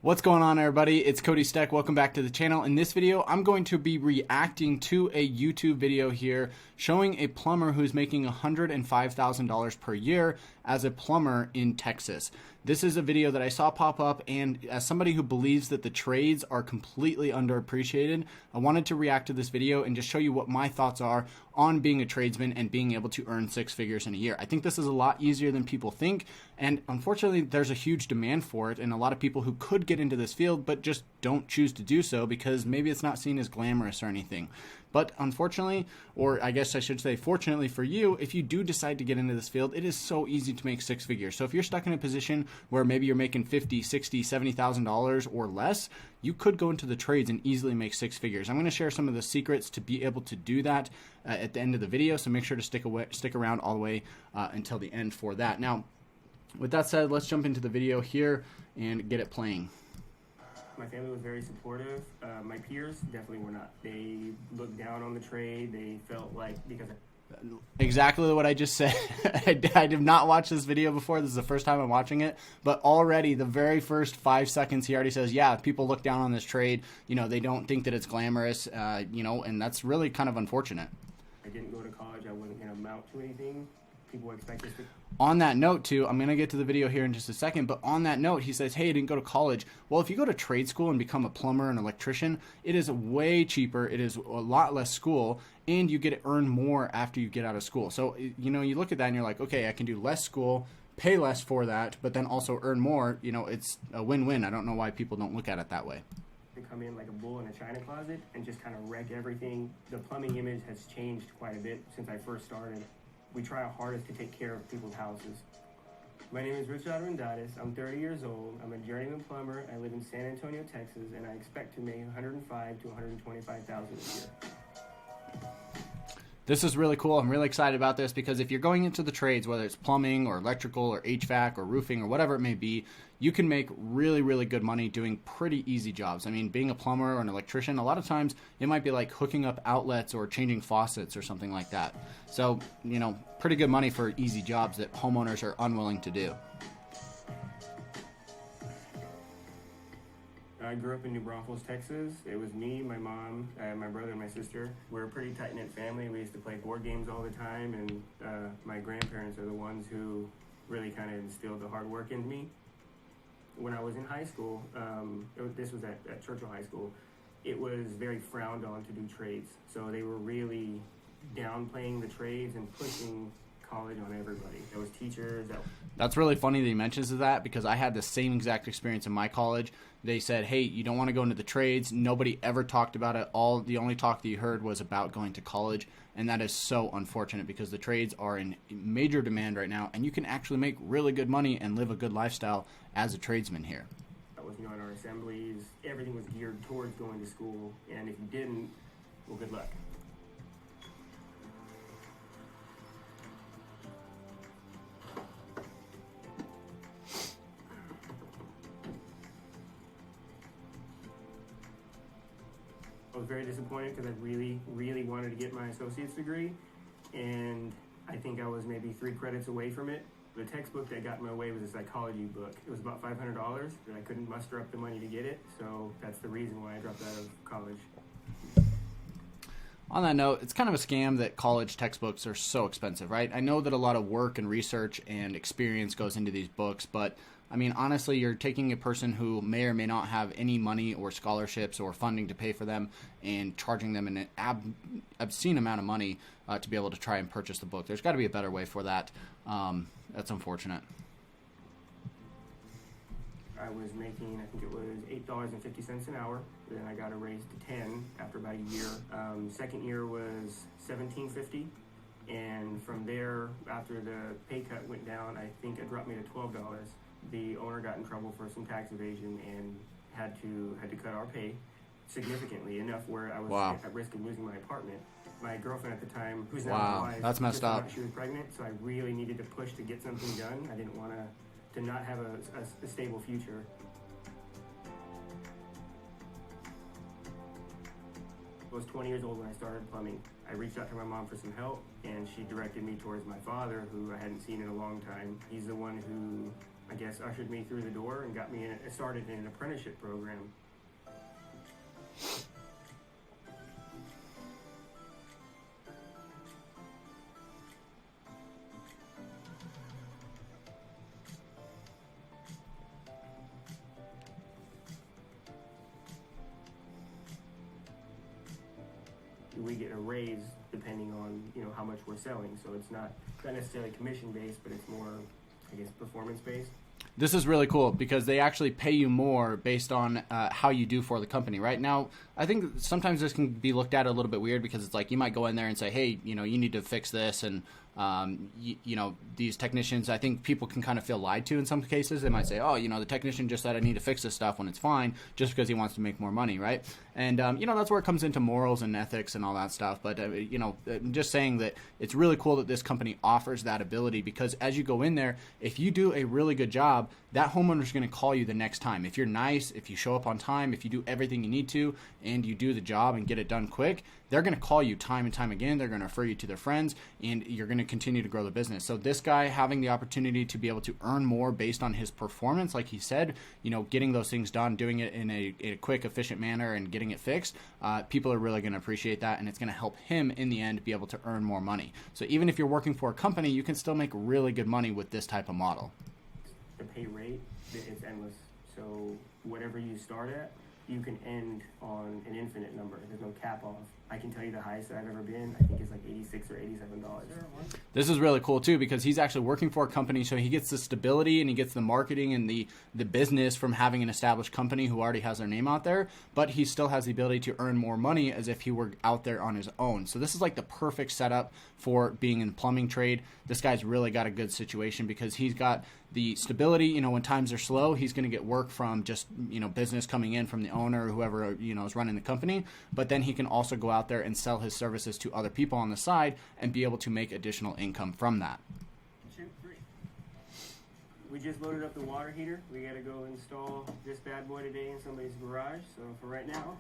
What's going on, everybody? It's Cody Steck. Welcome back to the channel. In this video, I'm going to be reacting to a YouTube video here showing a plumber who's making $105,000 per year as a plumber in Texas. This is a video that I saw pop up, and as somebody who believes that the trades are completely underappreciated, I wanted to react to this video and just show you what my thoughts are on being a tradesman and being able to earn six figures in a year. I think this is a lot easier than people think, and unfortunately there's a huge demand for it, and a lot of people who could get into this field but just don't choose to do so because maybe it's not seen as glamorous or anything. But unfortunately, or I guess I should say fortunately for you, if you do decide to get into this field, it is so easy to make six figures. So if you're stuck in a position where maybe you're making $50,000, $60,000, $70,000 or less, you could go into the trades and easily make six figures. I'm going to share some of the secrets to be able to do that at the end of the video, so make sure to stick around all the way until the end for that. Now, with that said, let's jump into the video here and get it playing. My family was very supportive. My peers definitely were not. They looked down on the trade. They felt like because exactly what I just said. I did not watch this video before. This is the first time I'm watching it, but already the very first 5 seconds he already says, yeah, people look down on this trade. You know, they don't think that it's glamorous, you know, and that's really kind of unfortunate. I didn't go to college. I wasn't going to amount to anything. People expect us to. On that note, too, I'm going to get to the video here in just a second, but on that note, he says, hey, I didn't go to college. Well, if you go to trade school and become a plumber and electrician, it is way cheaper. It is a lot less school, and you get to earn more after you get out of school. So, you know, you look at that and you're like, okay, I can do less school, pay less for that, but then also earn more. You know, it's a win-win. I don't know why people don't look at it that way. To come in like a bull in a china closet and just kind of wreck everything. The plumbing image has changed quite a bit since I first started. We try our hardest to take care of people's houses. My name is Untitled Chapter. I'm 30 years old. I'm a journeyman plumber. I live in San Antonio, Texas, and I expect to make $105,000 to $125,000 a year. This is really cool. I'm really excited about this because if you're going into the trades, whether it's plumbing or electrical or HVAC or roofing or whatever it may be, you can make really, really good money doing pretty easy jobs. I mean, being a plumber or an electrician, a lot of times it might be like hooking up outlets or changing faucets or something like that. So, you know, pretty good money for easy jobs that homeowners are unwilling to do. I grew up in New Braunfels, Texas. It was me, my mom, my brother, and my sister. We're a pretty tight-knit family. We used to play board games all the time, and my grandparents are the ones who really kind of instilled the hard work in me. When I was in high school, this was at Churchill High School, it was very frowned on to do trades. So they were really downplaying the trades and pushing college on everybody. There was teachers that... That's really funny that he mentions that because I had the same exact experience in my college. They said, hey, you don't want to go into the trades. Nobody ever talked about it. The only talk that you heard was about going to college, and that is so unfortunate because the trades are in major demand right now, and you can actually make really good money and live a good lifestyle as a tradesman here. That was, you know, in our assemblies, everything was geared towards going to school, and if you didn't, well, good luck. I was very disappointed because I really, really wanted to get my associate's degree, and I think I was maybe 3 credits away from it. The textbook that got in my way was a psychology book. It was about $500, and I couldn't muster up the money to get it, so that's the reason why I dropped out of college. On that note, it's kind of a scam that college textbooks are so expensive, right? I know that a lot of work and research and experience goes into these books, but I mean, honestly, you're taking a person who may or may not have any money or scholarships or funding to pay for them and charging them an obscene amount of money to be able to try and purchase the book. There's got to be a better way for that. That's unfortunate. I was making, I think it was $8.50 an hour. Then I got a raise to 10 after about a year. Second year was $17.50. And from there, after the pay cut went down, I think it dropped me to $12. The owner got in trouble for some tax evasion and had to cut our pay significantly, enough where I was at risk of losing my apartment. My girlfriend at the time, who's now my wife, that's messed up. She was pregnant, so I really needed to push to get something done. I didn't want to not have a stable future. I was 20 years old when I started plumbing. I reached out to my mom for some help, and she directed me towards my father, who I hadn't seen in a long time. He's the one who I guess, ushered me through the door and got me started in an apprenticeship program. We get a raise depending on, you know, how much we're selling. So it's not necessarily commission based, but it's more, I guess, performance based. This is really cool because they actually pay you more based on how you do for the company. Right now, I think sometimes this can be looked at a little bit weird because it's like you might go in there and say, hey, you know, you need to fix this. And, you know, these technicians, I think people can kind of feel lied to in some cases. They might say, oh, you know, the technician just said I need to fix this stuff when it's fine just because he wants to make more money, right? And, you know, that's where it comes into morals and ethics and all that stuff. But, you know, I'm just saying that it's really cool that this company offers that ability because as you go in there, if you do a really good job, that homeowner is going to call you the next time. If you're nice, if you show up on time, if you do everything you need to, and you do the job and get it done quick, they're going to call you time and time again. They're going to refer you to their friends, and you're going to continue to grow the business. So this guy having the opportunity to be able to earn more based on his performance, like he said, you know, getting those things done, doing it in a quick, efficient manner and getting it fixed, people are really going to appreciate that, and it's going to help him in the end be able to earn more money. So even if you're working for a company, you can still make really good money with this type of model. The pay rate, it's endless. So whatever you start at, you can end on an infinite number. There's no cap off. I can tell you the highest that I've ever been, I think it's like $86 or $87. This is really cool too because he's actually working for a company, so he gets the stability and he gets the marketing and the business from having an established company who already has their name out there, but he still has the ability to earn more money as if he were out there on his own. So this is like the perfect setup for being in the plumbing trade. This guy's really got a good situation because he's got the stability, you know, when times are slow, he's going to get work from just, you know, business coming in from the owner or whoever, you know, is running the company. But then he can also go out there and sell his services to other people on the side and be able to make additional income from that. We just loaded up the water heater. We got to go install this bad boy today in somebody's garage. So for right now,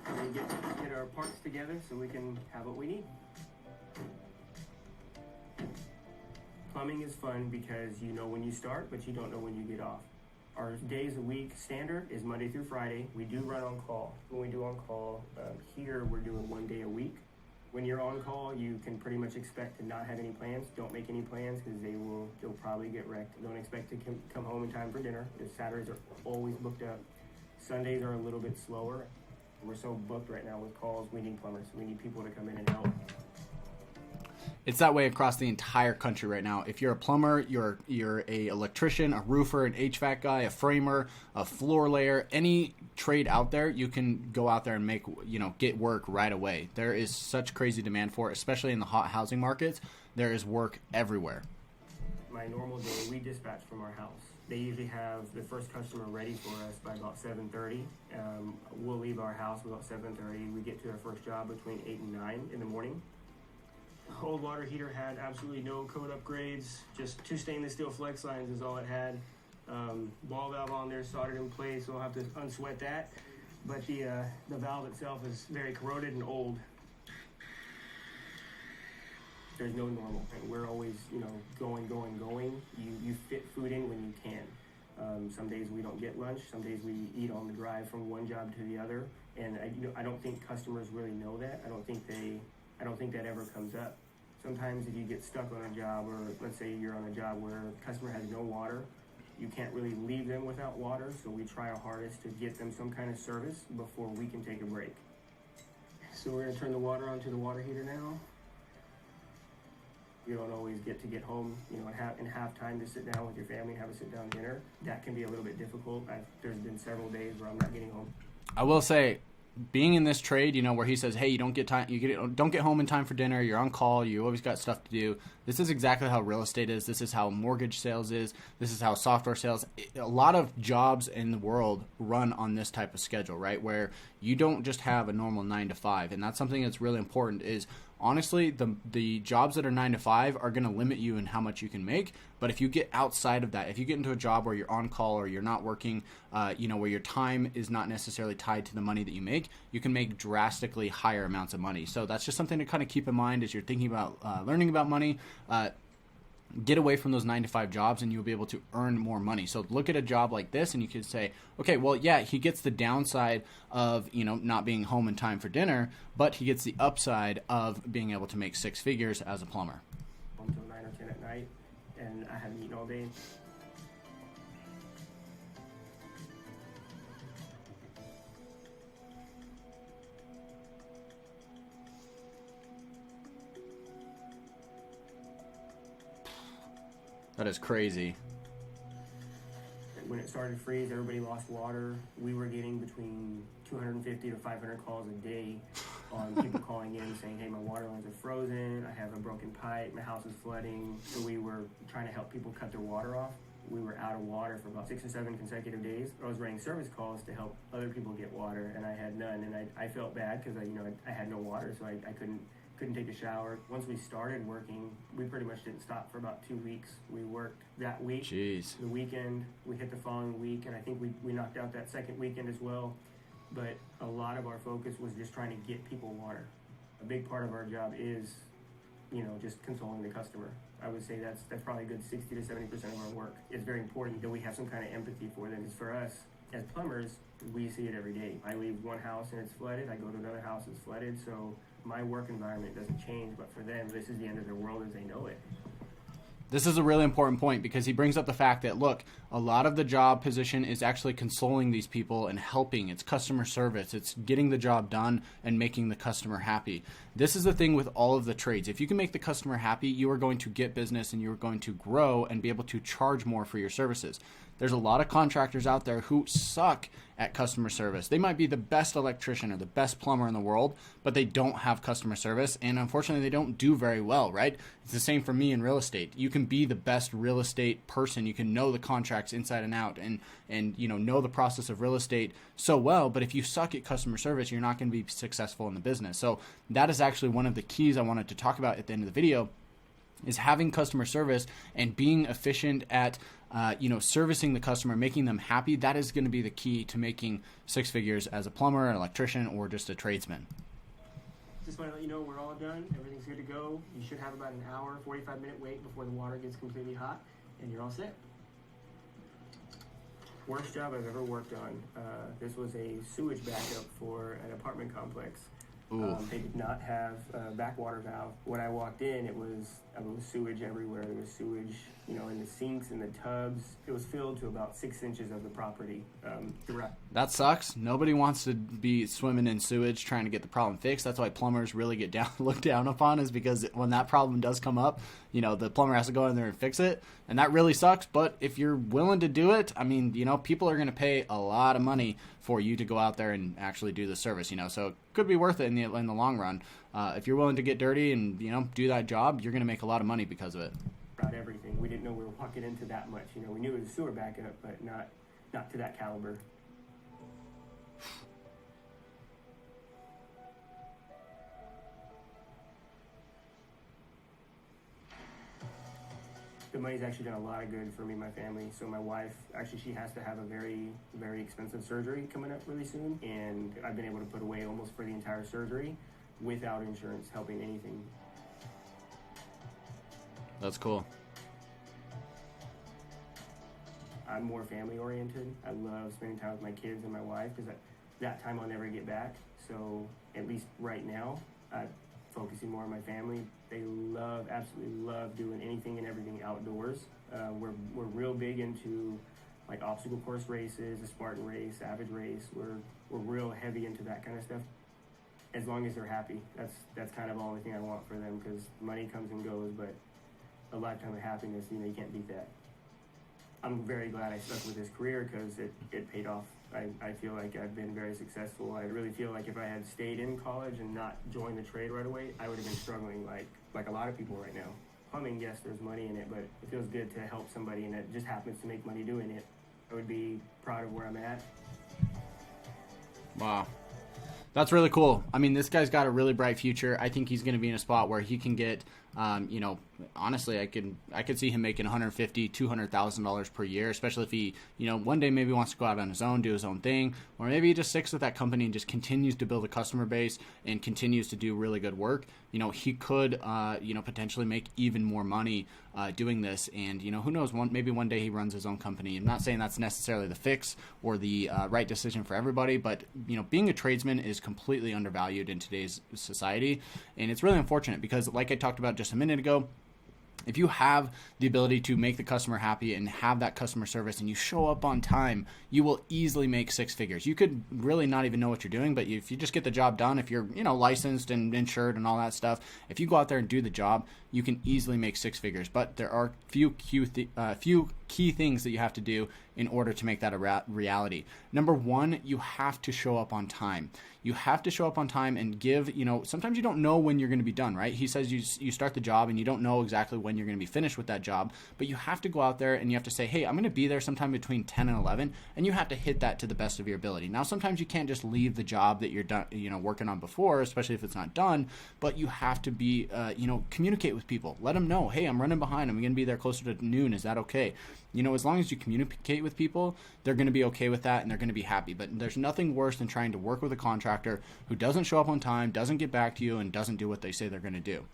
we're going to get our parts together so we can have what we need. Plumbing is fun because you know when you start, but you don't know when you get off. Our days a week standard is Monday through Friday. We do run on call. When we do on call, here we're doing 1 day a week. When you're on call, you can pretty much expect to not have any plans. Don't make any plans because you'll probably get wrecked. Don't expect to come home in time for dinner. The Saturdays are always booked up. Sundays are a little bit slower. We're so booked right now with calls. We need plumbers. We need people to come in and help. It's that way across the entire country right now. If you're a plumber, you're a electrician, a roofer, an HVAC guy, a framer, a floor layer, any trade out there, you can go out there and make, you know, get work right away. There is such crazy demand for it, especially in the hot housing markets. There is work everywhere. My normal day, we dispatch from our house. They usually have the first customer ready for us by about 7:30. We'll leave our house about 7:30. We get to our first job between 8 and 9 in the morning. Old water heater had absolutely no code upgrades, just 2 stainless steel flex lines is all it had. Ball valve on there soldered in place, so we'll have to unsweat that. But the valve itself is very corroded and old. There's no normal, and we're always, you know, going. You fit food in when you can. Some days we don't get lunch. Some days we eat on the drive from one job to the other, and I don't think customers really know that. I don't think that ever comes up. Sometimes if you get stuck on a job, or let's say you're on a job where a customer has no water, you can't really leave them without water, so we try our hardest to get them some kind of service before we can take a break. So we're gonna turn the water onto the water heater now. You don't always get home, you know, and have time to sit down with your family and have a sit-down dinner. That can be a little bit difficult. There's been several days where I'm not getting home. I will say, being in this trade, you know, where he says, hey, you don't get home in time for dinner, you're on call, you always got stuff to do. This is exactly how real estate is. This is how mortgage sales is. This is how software sales. A lot of jobs in the world run on this type of schedule, right? Where you don't just have a normal 9 to 5. And that's something that's really important is, honestly, the jobs that are 9 to 5 are going to limit you in how much you can make. But if you get outside of that, if you get into a job where you're on call or you're not working, you know, where your time is not necessarily tied to the money that you make, you can make drastically higher amounts of money. So that's just something to kind of keep in mind as you're thinking about learning about money. get away from those 9-to-5 jobs, and you'll be able to earn more money. So look at a job like this and you could say, okay, well, yeah, he gets the downside of, not being home in time for dinner, but he gets the upside of being able to make 6 figures as a plumber. Until 9 or 10 at night, and I hadn't eaten all day. That is crazy. When it started to freeze, everybody lost water. We were getting between 250 to 500 calls a day on people calling in saying, hey, my water lines are frozen, I have a broken pipe, my house is flooding. So we were trying to help people cut their water off. We were out of water for about 6 or 7 consecutive days. I was running service calls to help other people get water, and I had none. And I felt bad because I had no water, so I couldn't take a shower. Once we started working, we pretty much didn't stop for about 2 weeks. We worked that week. Jeez. The weekend, we hit the following week, and I think we knocked out that second weekend as well. But a lot of our focus was just trying to get people water. A big part of our job is, just consoling the customer. I would say that's probably a good 60 to 70% of our work. It's very important that we have some kind of empathy for them. Because for us, as plumbers, we see it every day. I leave one house and it's flooded. I go to another house and it's flooded. So my work environment doesn't change, but for them, this is the end of their world as they know it. This is a really important point because he brings up the fact that, look, a lot of the job position is actually consoling these people and helping. It's customer service. It's getting the job done and making the customer happy. This is the thing with all of the trades. If you can make the customer happy, you are going to get business and you are going to grow and be able to charge more for your services. There's a lot of contractors out there who suck at customer service. They might be the best electrician or the best plumber in the world, but they don't have customer service, and unfortunately they don't do very well, right? It's the same for me in real estate. You can be the best real estate person. You can know the contracts inside and out and know the process of real estate so well, but if you suck at customer service, you're not going to be successful in the business. So that is actually one of the keys I wanted to talk about at the end of the video, is having customer service and being efficient at servicing the customer, making them happy. That is going to be the key to making 6 figures as a plumber, an electrician, or just a tradesman. Just want to let you know we're all done. Everything's good to go. You should have about an hour, 45-minute wait before the water gets completely hot, and you're all set. Worst job I've ever worked on. This was a sewage backup for an apartment complex. They did not have a backwater valve. When I walked in, it was sewage everywhere. There was sewage, in the sinks, in the tubs. It was filled to about 6 inches of the property throughout. That sucks. Nobody wants to be swimming in sewage trying to get the problem fixed. That's why plumbers really get looked down upon, is because when that problem does come up, the plumber has to go in there and fix it. And that really sucks. But if you're willing to do it, people are going to pay a lot of money for you to go out there and actually do the service, so it could be worth it in the long run. If you're willing to get dirty and, do that job, you're going to make a lot of money because of it. About everything. We didn't know we were walking into that much. We knew it was a sewer backup, but not to that caliber. The money's actually done a lot of good for me and my family. So my wife, actually, she has to have a very, very expensive surgery coming up really soon. And I've been able to put away almost for the entire surgery without insurance helping anything. That's cool. I'm more family oriented. I love spending time with my kids and my wife because that time I'll never get back. So at least right now, I'm focusing more on my family. They absolutely love doing anything and everything outdoors. We're real big into like obstacle course races, the Spartan race, Savage race. We're real heavy into that kind of stuff. As long as they're happy, that's kind of the only thing I want for them, because money comes and goes, but a lifetime of happiness, you can't beat that. I'm very glad I stuck with this career because it paid off. I feel like I've been very successful. I really feel like if I had stayed in college and not joined the trade right away, I would have been struggling like a lot of people right now. Plumbing, yes, there's money in it, but it feels good to help somebody and it just happens to make money doing it. I would be proud of where I'm at. Wow. That's really cool. This guy's got a really bright future. I think he's going to be in a spot where he can get You know, honestly, I could see him making $150,000, $200,000 per year, especially if he, you know, one day maybe wants to go out on his own, do his own thing, or maybe he just sticks with that company and just continues to build a customer base and continues to do really good work. You know, he could, you know, potentially make even more money doing this. And, you know, who knows, maybe one day he runs his own company. I'm not saying that's necessarily the fix or the right decision for everybody, but, you know, being a tradesman is completely undervalued in today's society. And it's really unfortunate because, like I talked about just a minute ago, if you have the ability to make the customer happy and have that customer service and you show up on time, you will easily make six figures. You could really not even know what you're doing, but if you just get the job done, if you're, you know, licensed and insured and all that stuff, if you go out there and do the job, you can easily make six figures. But there are few key things that you have to do in order to make that a reality. Number one, you have to show up on time. You have to show up on time and give, you know, sometimes you don't know when you're going to be done, right? He says you start the job and you don't know exactly when you're going to be finished with that job, but you have to go out there and you have to say, hey, I'm going to be there sometime between 10 and 11, and you have to hit that to the best of your ability. Now, sometimes you can't just leave the job that you're done, you know, working on before, especially if it's not done, but you have to be, you know, communicate with people. Let them know, hey, I'm running behind. I'm going to be there closer to noon. Is that okay? You know, as long as you communicate with people, they're going to be okay with that and they're going to be happy. But there's nothing worse than trying to work with a contractor who doesn't show up on time, doesn't get back to you, and doesn't do what they say they're going to do.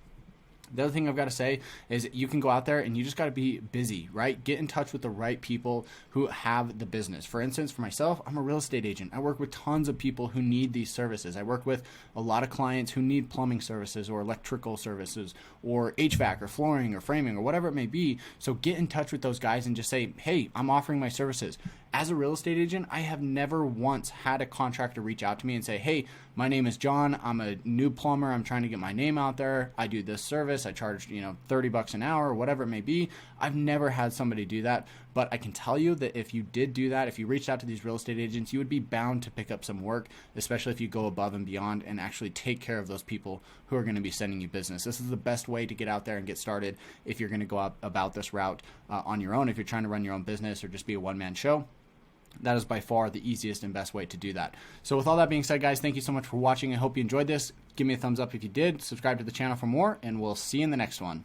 The other thing I've got to say is you can go out there and you just got to be busy, right? Get in touch with the right people who have the business. For instance, for myself, I'm a real estate agent. I work with tons of people who need these services. I work with a lot of clients who need plumbing services or electrical services or HVAC or flooring or framing or whatever it may be. So get in touch with those guys and just say, hey, I'm offering my services. As a real estate agent, I have never once had a contractor reach out to me and say, hey, my name is John. I'm a new plumber. I'm trying to get my name out there. I do this service. I charge, you know, $30 an hour or whatever it may be. I've never had somebody do that. But I can tell you that if you did do that, if you reached out to these real estate agents, you would be bound to pick up some work, especially if you go above and beyond and actually take care of those people who are going to be sending you business. This is the best way to get out there and get started if you're going to go out about this route on your own, if you're trying to run your own business or just be a one-man show. That is by far the easiest and best way to do that. So with all that being said, guys, thank you so much for watching. I hope you enjoyed this. Give me a thumbs up if you did. Subscribe to the channel for more, and we'll see you in the next one.